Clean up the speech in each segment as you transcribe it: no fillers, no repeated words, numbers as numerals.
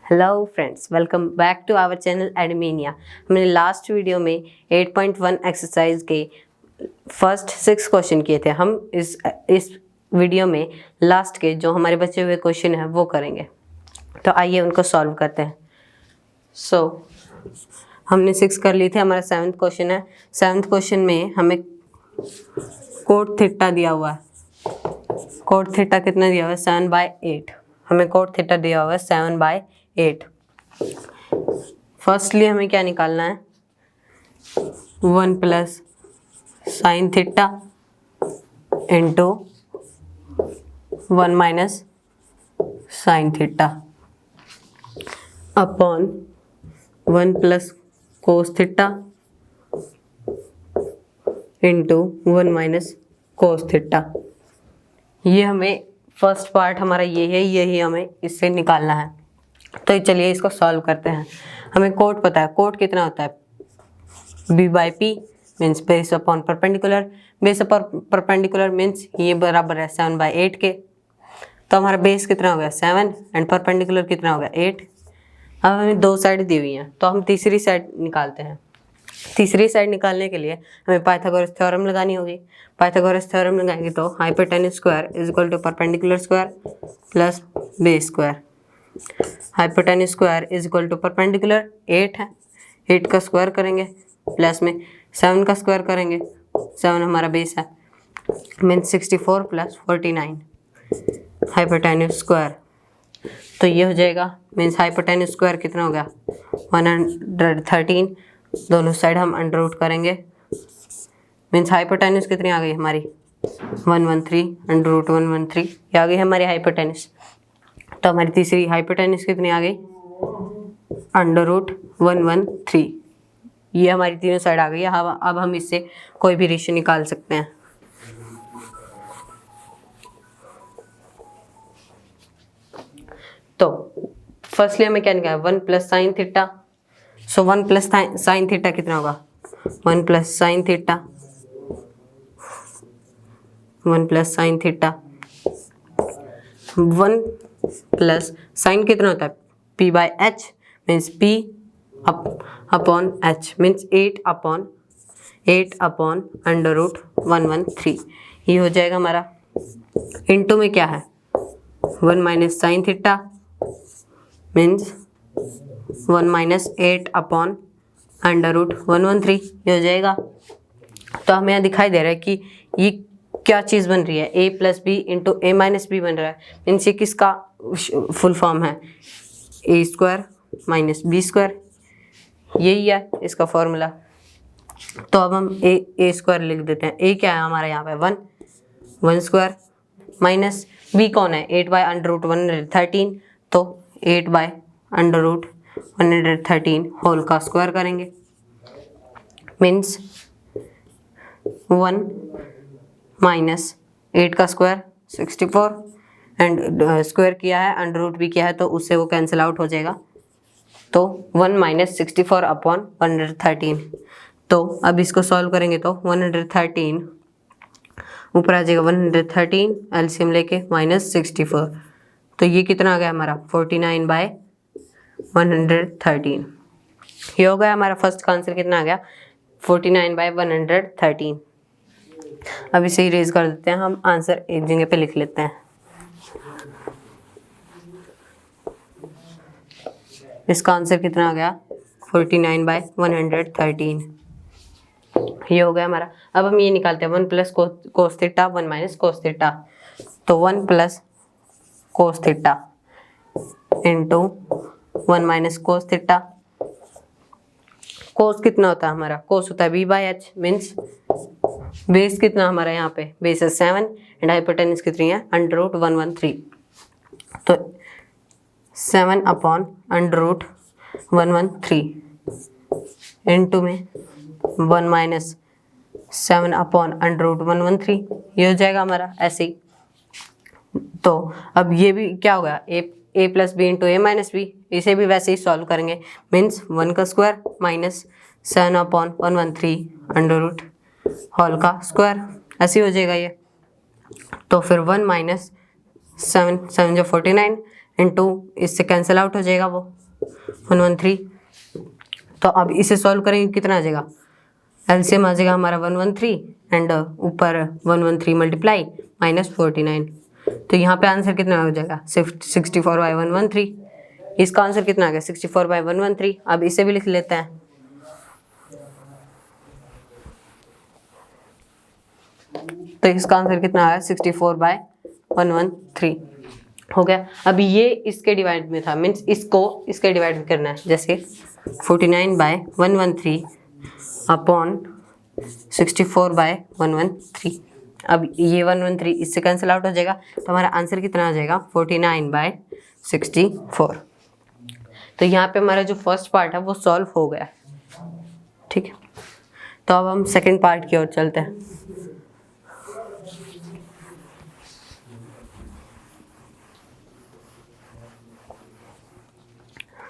Hello friends, welcome back to our channel एडमीनिया। हमने last video में 8.1 एक्सरसाइज के फर्स्ट 6 क्वेश्चन किए थे। हम इस वीडियो में लास्ट के जो हमारे बचे हुए क्वेश्चन हैं वो करेंगे। तो आइए उनको सॉल्व करते हैं। हमने 6 कर लिए थे। हमारा 7th क्वेश्चन है। 7th क्वेश्चन में हमें कोट थीटा दिया हुआ है। कोट थीटा कितना दिया हुआ है? 7/8। हमें कोट थीटा दिया हुआ है 7/8। फर्स्टली हमें क्या निकालना है? 1 plus sine theta into 1 minus sine theta upon 1 plus cos theta into 1 minus cos theta. ये हमें फर्स्ट पार्ट हमारा ये है, यही हमें इससे निकालना है। तो चलिए इसको सॉल्व करते हैं। हमें कोट पता है। कोट कितना होता है? b/p means base upon perpendicular. Base upon perpendicular means ये बराबर है 7/8 के। तो हमारा बेस कितना हो गया? 7 एंड परपेंडिकुलर कितना हो गया? 8। अब हमें दो साइड दी हुई हैं तो हम तीसरी साइड निकालते हैं। तीसरी साइड निकालने के लिए हमें पाइथागोरस थ्योरम लगानी होगी। पाइथागोरस थ्योरम लगाएंगे तो hypotenuse square is equal to perpendicular square plus base square. Hypotenuse square is equal to perpendicular 8 है, 8 का स्क्वायर करेंगे प्लस में 7 का स्क्वायर करेंगे। 7 हमारा बेस है, मीन्स 64 प्लस 49 हाइपोटेन्यूज स्क्वायर। तो ये हो जाएगा, मीन्स हाइपोटेन्यूज स्क्वायर कितना हो गया? 113। दोनों साइड हम अंडर रूट करेंगे, मीन्स हाइपोटेन्यूज कितनी आ गई हमारी? 113 अंडर रूट 113 ये आ गई हमारी हाइपोटेन्यूज। तो हमारी तीसरी हाइपोटेन्यूज कितनी आ गई? Under root 113। ये हमारी तीनों साइड आ गई। अब हम इससे कोई भी रेशियो निकाल सकते हैं। तो फर्स्टली हमें क्या निकाला? 1 plus sine theta. So 1 plus sine theta कितना होगा? 1 plus sine theta 1 plus sine theta 1 plus sine कितना होता है? p/h means p upon h means 8 upon under root 113। ये हो जाएगा हमारा। इनटू में क्या है? 1 minus sine theta means 1 minus 8 upon under root 113 ये हो जाएगा। तो हमें यहाँ दिखाई दे रहा है कि ये क्या चीज़ बन रही है? a plus B into a minus B बन रहा है। मीन्स ये किसका फुल फॉर्म है? a square minus B square, यही है इसका फॉर्मूला। तो अब हम a स्क्वायर लिख देते हैं। a क्या है हमारा यहाँ पे? 1 स्क्वायर माइनस b कौन है? 8 अंडर रूट 113। तो 8 अंडर रूट 113 होल का स्क्वायर करेंगे, मीन्स 1 माइनस 8 का स्क्वायर 64 एंड स्क्वायर किया है, अंडर रूट भी किया है तो उससे वो कैंसिल आउट हो जाएगा। तो 1 माइनस 64 अपॉन 113। तो अब इसको सॉल्व करेंगे तो 113 ऊपर आ जाएगा 113 एलसीएम लेके माइनस 64। तो ये कितना आ गया हमारा? 49/113। ये हो गया हमारा फर्स्ट का आंसर। कितना आ गया? 49/113। अब इसे इरेज कर देते हैं हम। आंसर एक जगह पे लिख लेते हैं। इसका आंसर कितना आ गया? 49/113। ये हो गया हमारा। अब हम ये निकालते हैं 1 plus cos theta 1 minus cos theta. तो 1 plus cos theta into 1 minus cos theta. Cos कितना होता है हमारा? कोस होता है b/h मीन्स बेस कितना हमारा यहाँ पे? बेस है 7 एंड हाइपोटेन्यूज कितनी है? Under root 113। तो 7 अपॉन अंडर रूट 113 इंटू में 1 माइनस 7 अपॉन अंडर रूट 113 ये हो जाएगा हमारा ऐसे ही। तो अब ये भी क्या होगा? a plus B into a minus B. इसे भी वैसे ही सॉल्व करेंगे, मीन्स 1 का square minus 7 upon 113 under root whole का स्क्वायर, ऐसे हो जाएगा ये। तो फिर 1 माइनस 7 7 जो 49 इंटू इससे कैंसिल आउट हो जाएगा वो 113। तो अब इसे सॉल्व करेंगे कितना आ जाएगा, एलसीएम आ जाएगा हमारा 113 एंड ऊपर 113 मल्टीप्लाई -49। तो यहाँ पे आंसर कितना हो जाएगा, 64/113। इसका आंसर कितना आ गया, 64/113। अब इसे भी लिख लेते हैं। तो इसका आंसर कितना आया, 64/113 हो गया। अभी ये इसके डिवाइड में था, मीन्स इसको इसके डिवाइड में करना है। जैसे 49/113 अपॉन 64/113। अब ये 113 इससे कैंसिल आउट हो जाएगा, तो हमारा आंसर कितना आ जाएगा, 49/64। तो यहाँ पे हमारा जो फर्स्ट पार्ट है वो सॉल्व हो गया। ठीक है, तो अब हम सेकंड पार्ट की ओर चलते हैं।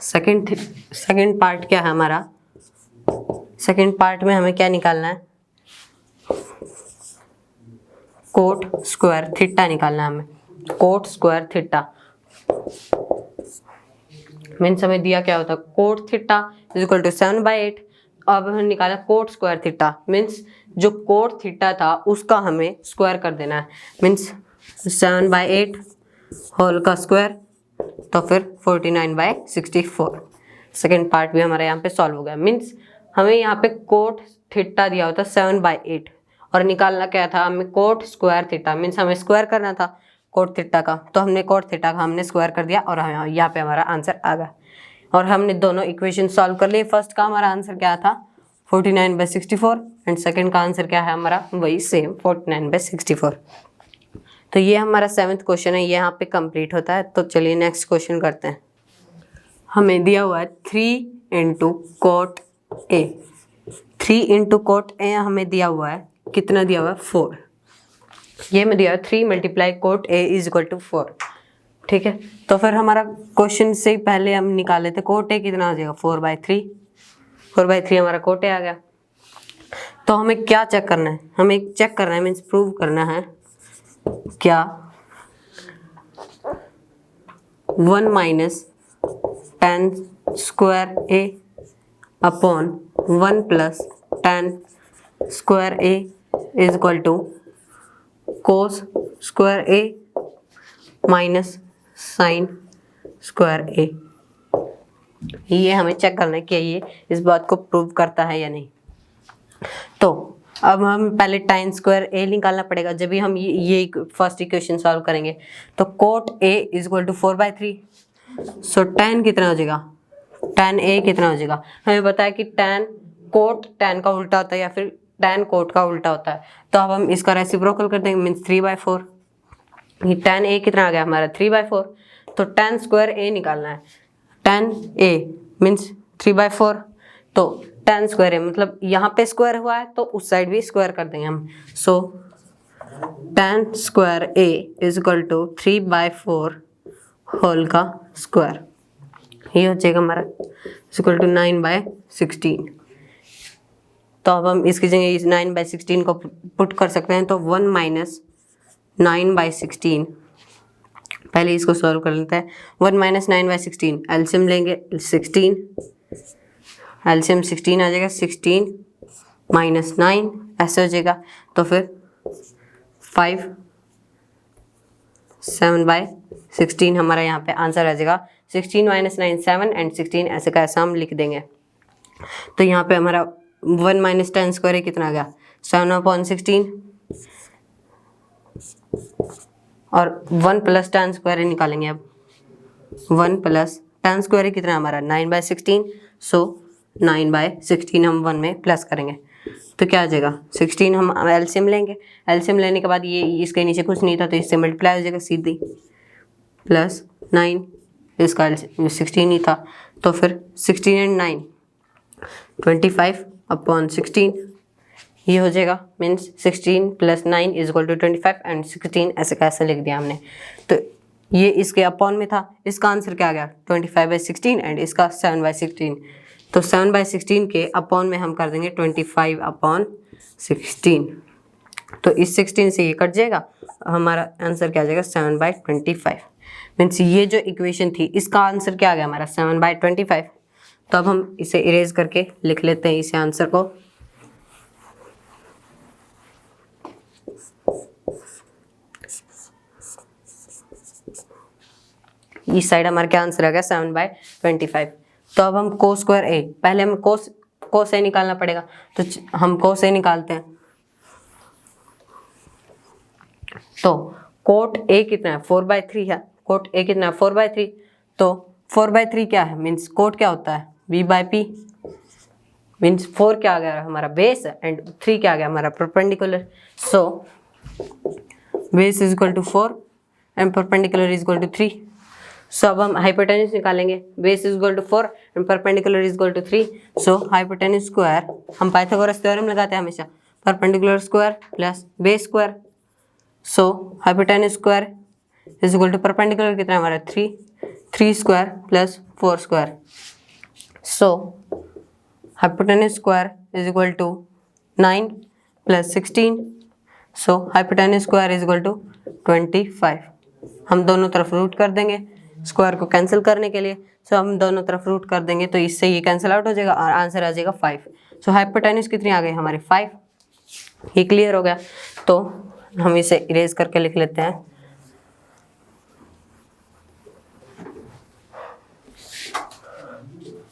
सेकंड पार्ट क्या है हमारा, सेकंड पार्ट में हमें क्या निकालना है, कोट स्क्वायर थीटा निकालना है हमें। कोट स्क्वायर थीटा मीन्स हमें दिया क्या होता है, cot theta is equal to 7/8। अब हमें निकाला कोट स्क्वायर थीटा, मीन्स जो कोट थीटा था उसका हमें स्क्वायर कर देना है, मीन्स 7/8 होल का स्क्वायर, तो फिर 49/64। सेकेंड पार्ट भी हमारा यहाँ पे सॉल्व हो गया। मीन्स हमें यहाँ पे कोट थीटा दिया होता 7/8 और निकालना क्या था हमें, कोट स्क्वायर थीटा, मीन्स हमें स्क्वायर करना था कोट थीटा का। तो हमने कोट थीटा का हमने स्क्वायर कर दिया और यहाँ पे हमारा आंसर आ गया। और हमने दोनों इक्वेशन सॉल्व कर लिए। फर्स्ट का हमारा आंसर क्या था, 49/64 एंड सेकेंड का आंसर क्या है हमारा, वही सेम 49/64। तो ये हमारा 7th क्वेश्चन है, ये यहाँ पे कंप्लीट होता है। तो चलिए नेक्स्ट क्वेश्चन करते हैं। हमें दिया हुआ है 3 × cot A। 3 × cot A हमें दिया हुआ है, कितना दिया हुआ है, 4। ये में दिया है 3 × cot A is equal to 4। ठीक है, तो फिर हमारा क्वेश्चन से पहले हम निकाले थे cot A कितना आ जाएगा, 4/3। 4/3 हमारा cot A आ गया। तो हमें क्या चेक करना है, हमें चेक करना है मीन्स प्रूव करना है क्या 1 - tan square A upon 1 + tan square A is equal to cos square A minus sine square A। ये हमें चेक करना है कि ये इस बात को प्रूव करता है या नहीं। तो अब हम पहले tan स्क्वायर A निकालना पड़ेगा, जब भी हम ये फर्स्ट इक्वेशन सॉल्व करेंगे। तो cot A is equal to 4/3। So tan कितना हो जाएगा, tan A कितना हो जाएगा, हमें बताया कि tan कोट tan का उल्टा होता है या फिर tan कोट का उल्टा होता है। तो अब हम इसका रेसिप्रोकल कर देंगे, मीन्स 3/4। ये tan A कितना आ गया हमारा, 3/4। तो tan स्क्वायर A निकालना है, tan A मीन्स 3/4। तो tan स्क्वायर A मतलब यहाँ पे स्क्वायर हुआ है तो उस साइड भी स्क्वायर कर देंगे हम। So tan square A is equal to 3/4 whole का स्क्वायर। ये हो जाएगा हमारा इक्वल टू 9/16। तो अब हम इसकी जगह इस 9/16 को पुट कर सकते हैं। तो 1 - 9/16, पहले इसको सॉल्व कर लेते हैं। 1 - 9/16 एलसीएम लेंगे, 16 एलसीएम 16 आ जाएगा, 16 - 9 ऐसे हो जाएगा। तो फिर 5 7/16 हमारा यहाँ पे आंसर आ जाएगा। 16 - 9 7 एंड 16 ऐसे का ऐसा हम लिख देंगे। तो यहाँ पे हमारा 1 - tan स्क्वायर कितना आ गया, 7/16 और 1 + tan स्क्वायर निकालेंगे। अब 1 + tan स्क्वायर कितना हमारा 9/16। सो 9/16 हम 1 में प्लस करेंगे तो क्या आ जाएगा, 16 हम एलसीएम लेंगे। एलसीएम लेने के बाद ये इसके नीचे कुछ नहीं था तो इससे मल्टीप्लाई हो जाएगा सीधी, प्लस 9 इसका 16 ही था। तो फिर 16 एंड 9 25/16 ये हो जाएगा। Means 16 + 9 is equal to 25 and 16 ऐसे कैसे लिख दिया हमने। तो ये इसके अपॉन में था, इसका आंसर क्या आ गया 25/16 एंड इसका 7/16। तो 7/16 के अपॉन में हम कर देंगे 25/16। तो इस 16 से ये कट जाएगा, हमारा आंसर क्या आ जाएगा 7/25। मीन्स ये जो इक्वेशन थी इसका आंसर क्या आ गया हमारा 7/25। तो अब हम इसे इरेज करके लिख लेते हैं इसे आंसर को। इस साइड हमारा क्या आंसर आ गया 7/25। तो अब हम कोस स्क्वायर ए, पहले हम कोस ए निकालना पड़ेगा, तो हम कोस ए निकालते हैं। तो कोट ए कितना है 4/3 है, कोट ए कितना है 4/3। तो 4/3 क्या है, मीन्स कोट क्या होता है b/p, मीन्स 4 क्या आ गया हमारा बेस एंड 3 क्या आ गया हमारा perpendicular. So base is equal to 4 and perpendicular is equal to 3। So अब हम हाइपोटेन्यूज निकालेंगे, base is equal to 4 and perpendicular is equal to 3। So hypotenuse square, हम पाइथागोरस थ्योरम लगाते हैं हमेशा, perpendicular square plus base square. So hypotenuse square is equal to perpendicular कितना हमारा 3 square plus 4 square. So hypotenuse square is equal to 9 plus 16। So hypotenuse square is equal to 25। हम दोनों तरफ root कर देंगे स्क्वायर को कैंसिल करने के लिए। सो हम दोनों तरफ रूट कर देंगे तो इससे ये कैंसिल आउट हो जाएगा और आंसर आ जाएगा 5। सो हाइपोटेन्यूज कितनी आ गई हमारे 5। ये क्लियर हो गया। तो हम इसे इरेज करके लिख लेते हैं।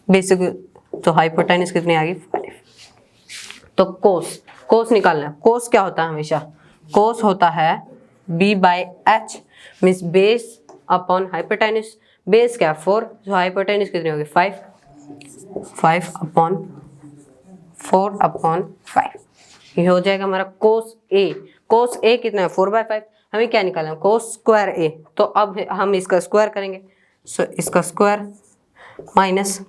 बेसिक तो हाइपोटेन्यूज कितनी आ गई 5। तो कोस निकालना है। कोस क्या होता है हमेशा, कोस होता है b/h, means base upon hypotenuse. Base क्या 4, तो हाइपोटेन्यूज कितनी होगी 5 अपॉन 4/5। ये हो जाएगा हमारा कोस ए। कोस ए कितना है 4/5। हमें क्या निकालना है कोस स्क्वायर ए। तो अब हम इसका स्क्वायर करेंगे। सो इसका square minus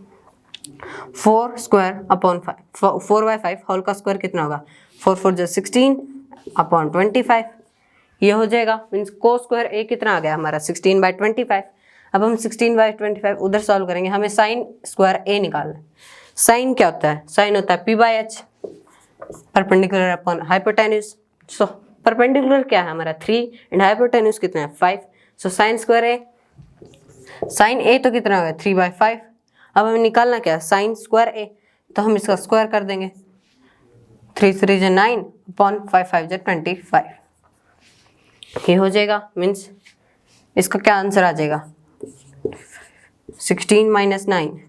4 square upon 5, 4/5 whole का स्क्वायर कितना होगा 4 4 जो 16 अपॉन 25। ये हो जाएगा, मीन्स कोस स्क्वायर ए कितना आ गया हमारा 16/25। अब हम 16/25 उधर सॉल्व करेंगे, हमें साइन स्क्वायर ए निकालना है। साइन क्या होता है, साइन होता है p/h, perpendicular upon hypotenuse. So perpendicular क्या है हमारा 3 एंड हाइपोटेन्यूज कितना है 5। सो साइन स्क्वायर ए, साइन ए तो कितना होगा 3/5। अब हमें निकालना क्या है साइन स्क्वायर ए, तो हम इसका स्क्वायर कर देंगे। 3 3 जो 9 अपॉन 5 5 जो 25। ये हो जाएगा, मीन्स इसका क्या आंसर आ जाएगा 16 - 9।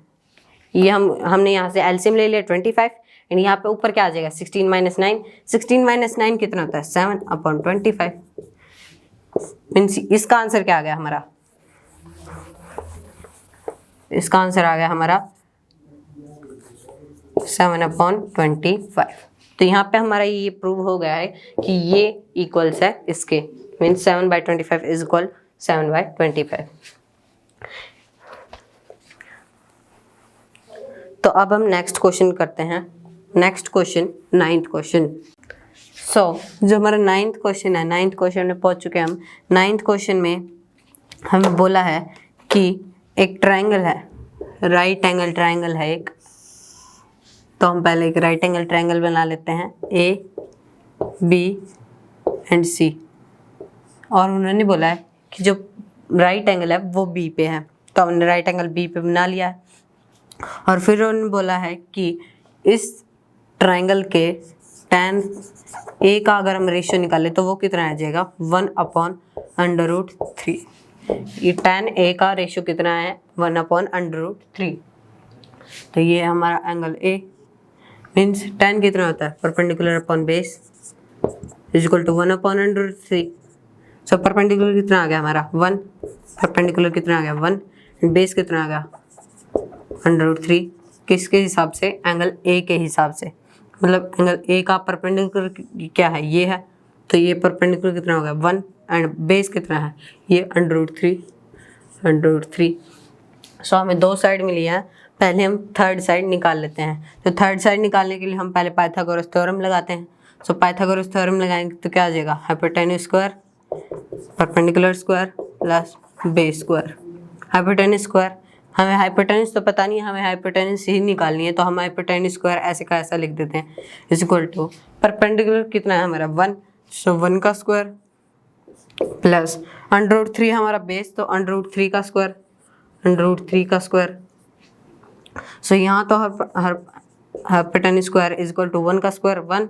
ये हमने यहाँ से एलसीएम ले लिया 25 एंड यहाँ पे ऊपर क्या आ जाएगा 16 - 9। 16 - 9 कितना होता है 7/25। मीन्स इसका आंसर क्या आ गया हमारा, इसका आंसर आ गया हमारा 7/25। तो यहाँ पे हमारा ये प्रूव हो गया है कि ये इक्वल्स है इसके, मीन्स 7/25 इज इक्वल 7/25। तो अब हम नेक्स्ट क्वेश्चन करते हैं। Next question 9th question. सो जो हमारा 9th क्वेश्चन है, 9th क्वेश्चन में पहुंच चुके हैं हम। 9th क्वेश्चन में हमें बोला है कि एक ट्रायंगल है, राइट एंगल ट्रायंगल है एक। तो हम पहले एक राइट एंगल ट्रायंगल बना लेते हैं ए बी एंड सी। और उन्होंने बोला है कि जो राइट एंगल है वो बी पे है, तो हमने राइट एंगल बी पे बना लिया है। और फिर उन्होंने बोला है कि इस ट्रायंगल के tan ए का अगर हम रेशियो निकालें तो वो कितना आ जाएगा 1/√3। ये tan ए का रेशियो कितना है 1/√3। तो ये हमारा एंगल ए, मीन्स tan कितना होता है perpendicular upon base is equal to 1/√3। So perpendicular कितना आ गया हमारा 1, परपेंडिकुलर कितना आ गया 1 एंड बेस कितना आ गया √3। किसके हिसाब से, एंगल ए के हिसाब से। मतलब एंगल ए का परपेंडिकुलर क्या है ये है, तो ये परपेंडिकुलर कितना हो गया 1 एंड बेस कितना है ये √3। सो हमें दो साइड मिली है। पहले हम थर्ड साइड निकाल लेते हैं। तो थर्ड साइड निकालने के लिए हम पहले पाइथागोरस थ्योरम लगाते हैं। सो पाइथागोरस थ्योरम लगाएंगे तो क्या आ जाएगा hypotenuse square perpendicular square plus base square. Hypotenuse square, हमें हाइपोटेन्यूज तो पता नहीं है, हमें हाइपोटेन्यूज ही निकालनी है। तो हम हाइपोटेन्यूज स्क्वायर ऐसे का ऐसा लिख देते हैं इज इक्वल टू परपेंडिकुलर कितना है हमारा 1, सो 1 का स्क्वायर प्लस √3 हमारा बेस, तो √3 का स्क्वायर, √3 का स्क्वायर। सो यहाँ तो हर hypotenuse square is equal to 1 का स्क्वायर 1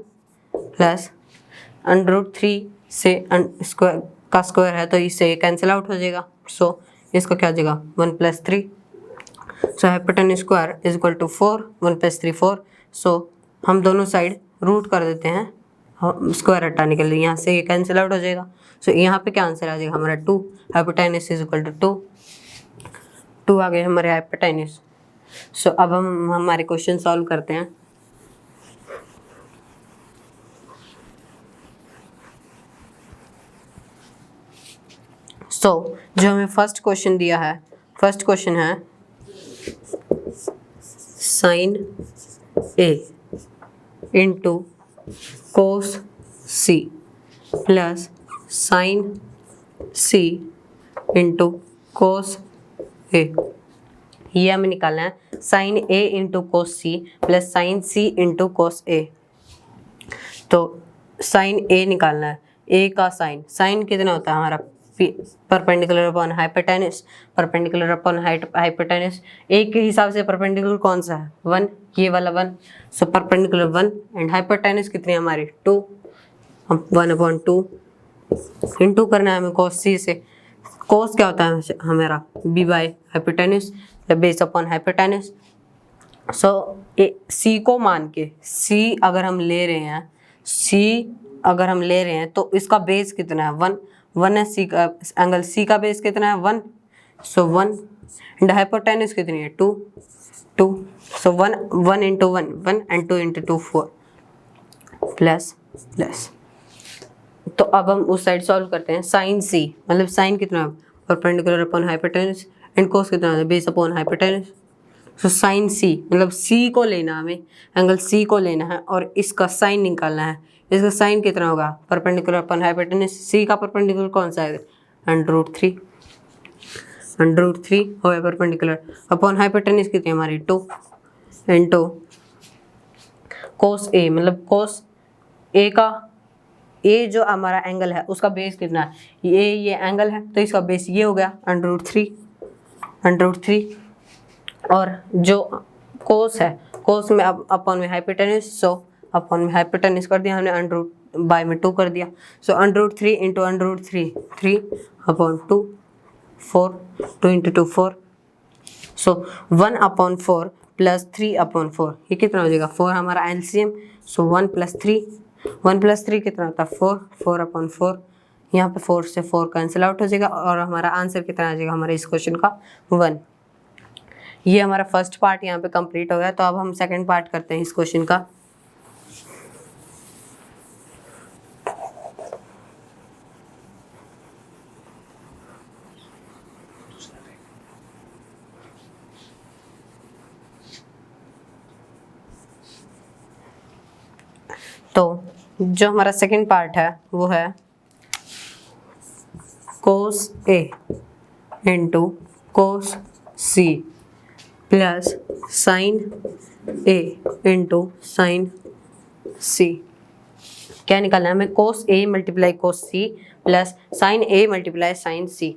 प्लस √3 से स्क्वायर का स्क्वायर है तो इससे कैंसिल आउट हो जाएगा। सो इसका क्या हो जाएगा 1 + 3। So hypotenuse square is equal to 4, 1 + 3 4। सो हम दोनों साइड रूट कर देते हैं स्क्वायर हटाने के लिए, यहाँ से ये कैंसिल आउट हो जाएगा। सो यहाँ पे क्या आंसर आ जाएगा हमारा 2, हाइपोटेन्यूज इज इक्वल टू 2 आ गए हमारे हाइपोटेन्यूज। सो अब हम हमारे क्वेश्चन सॉल्व करते हैं। सो जो हमें फर्स्ट क्वेश्चन दिया है, फर्स्ट क्वेश्चन है sin A into cos C plus sin C into cos A। ये हमें निकालना है sin A into cos C plus sin C into cos A। तो sin A निकालना है, A का साइन कितना होता है हमारा perpendicular upon hypotenuse, perpendicular upon hypotenuse. A के हिसाब से परपेंडिकुलर कौन सा है 1, ये वाला 1। सो परपेंडिकुलर 1 एंड हाइपोटेन्यूज कितनी है हमारी 2, 1/2 इंटू करना है हमें cos C से। cos क्या होता है हमारा b by hypotenuse base upon hypotenuse. So C को मान के, C अगर हम ले रहे हैं, C अगर हम ले रहे हैं तो इसका बेस कितना है 1 है। C का एंगल C का बेस कितना है 1, सो 1 एंड हाइपोटेन्यूज कितनी है 2। सो 1 इंटू 1 एंड 2 इंटू 2 4 प्लस। तो अब हम उस साइड सॉल्व करते हैं। साइन C मतलब साइन कितना है perpendicular upon hypotenuse and cos कितना है base upon hypotenuse. So sine C मतलब C को लेना, हमें एंगल C को लेना है और इसका साइन निकालना है। इसका साइन कितना होगा परपेंडिकुलर अपॉन हाइपोटेन्यूज, C का परपेंडिकुलर कौन सा है √3 हो गया परपेंडिकुलर अपॉन हाइपोटेन्यूज कितनी हमारी 2 इंटू कोस A मतलब कोस A का A जो हमारा एंगल है उसका बेस कितना है, ये एंगल है तो इसका बेस ये हो गया √3 और जो कोस है कोस में अब अपॉन में हाइपोटेन्यूज, सो अपॉन में हाइपोटेन्यूज कर दिया हमने, √बाय में 2 कर दिया। सो √3 इंटू √3 3/2 4 2 इंटू 2 4। सो 1/4 प्लस 3/4 ये कितना हो जाएगा 4 हमारा एलसीएम। सो 1 + 3 कितना होता है 4/4। यहाँ पे 4 से 4 कैंसिल आउट हो जाएगा और हमारा आंसर कितना आ जाएगा हमारे इस क्वेश्चन का 1। ये हमारा फर्स्ट पार्ट यहाँ पे कंप्लीट हो गया। तो अब हम सेकंड पार्ट करते हैं इस क्वेश्चन का। तो जो हमारा सेकंड पार्ट है वो है cos A into cos C plus sine A into sine C। क्या निकालना है हमें cos A multiply cos C plus sine A multiply sine C।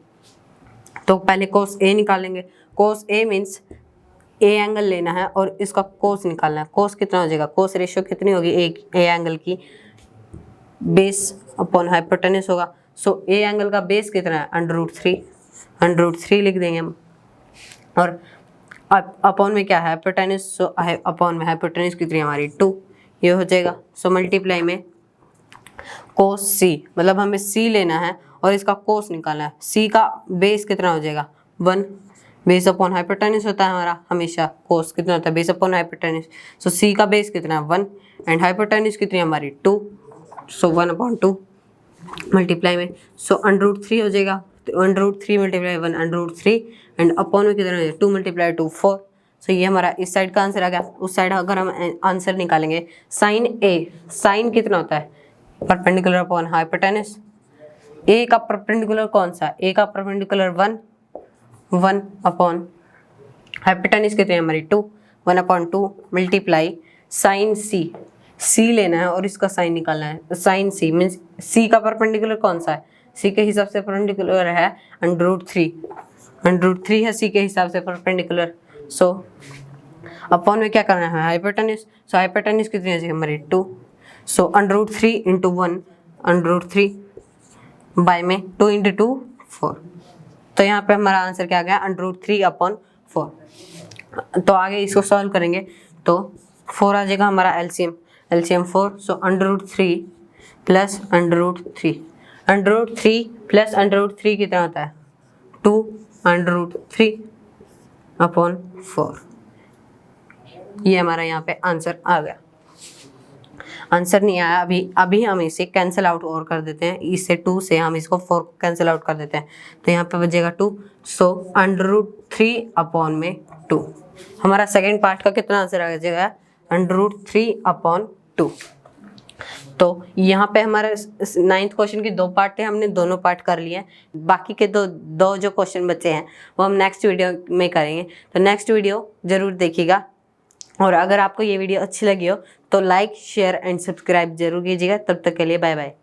तो पहले कोस A निकालेंगे। Cos A means A angle लेना है और इसका कोस निकालना है। कोस कितना हो जाएगा, कोस रेशियो कितनी होगी ए एंगल की बेस अपॉन हाइपोटेन्यूज होगा। सो ए एंगल का बेस कितना है √3 लिख देंगे हम और अपॉन में क्या है हाइपोटेन्यूज। सो अपॉन में हाइपोटेन्यूज कितनी हमारी 2 ये हो जाएगा। सो मल्टीप्लाई में कोस C मतलब हमें C लेना है और इसका कोस निकालना है। C का बेस कितना हो जाएगा 1, बेस अपॉन हाइपोटेन्यूज होता है हमारा हमेशा। कोस कितना होता है बेस अपॉन हाइपोटेन्यूज। सो C का बेस कितना है 1 एंड हाइपोटेन्यूज कितनी है हमारी 2। सो 1/2 मल्टीप्लाई में सो √3 हो जाएगा। तो √3 मल्टीप्लाई 1 √3 एंड अपॉन में कितना हो जाएगा 2 × 2 4। सो ये हमारा इस साइड का आंसर आ गया। उस साइड अगर हम आंसर निकालेंगे साइन A, साइन कितना होता है परपेंडिकुलर अपॉन हाइपोटेन्यूज। A का परपेंडिकुलर कौन सा, A का परपेंडिकुलर 1 अपॉन हाइपोटेन्यूज कितनी है हमारी 2 1/2 मल्टीप्लाई साइन C लेना है और इसका साइन निकालना है। साइन C मीन्स C का परपेंडिकुलर कौन सा है सी के हिसाब से परपेंडिकुलर है √3, √3 है सी के हिसाब से परपेंडिकुलर। सो अपॉन में क्या करना है, हाइपोटेन्यूज। सो हाइपोटेन्यूज कितनी है हमारी 2। सो √3 इंटू 1, √3 बाय में 2 इंटू 2 4। तो यहाँ पे हमारा आंसर क्या आ गया, √3/4। तो आगे इसको सॉल्व करेंगे तो 4 आ जाएगा हमारा एलसीएम 4। सो √3 प्लस √3, √3 प्लस √3 कितना होता है 2 √3/4। ये हमारा यहाँ पे आंसर आ गया। आंसर नहीं आया अभी हम इसे कैंसिल आउट और कर देते हैं, इससे 2 से हम इसको 4 कैंसिल आउट कर देते हैं, तो यहाँ पे बचेगा 2। सो √3/2 हमारा सेकेंड पार्ट का कितना आंसर आ जाएगा, √3/2। तो यहाँ पे हमारे 9th क्वेश्चन की 2 पार्ट थे, हमने दोनों पार्ट कर लिए हैं। बाकी के दो जो क्वेश्चन बचे हैं वो हम नेक्स्ट वीडियो में करेंगे, तो नेक्स्ट वीडियो जरूर देखिएगा। और अगर आपको ये वीडियो अच्छी लगी हो तो लाइक शेयर एंड सब्सक्राइब जरूर कीजिएगा। तब तक के लिए बाय बाय।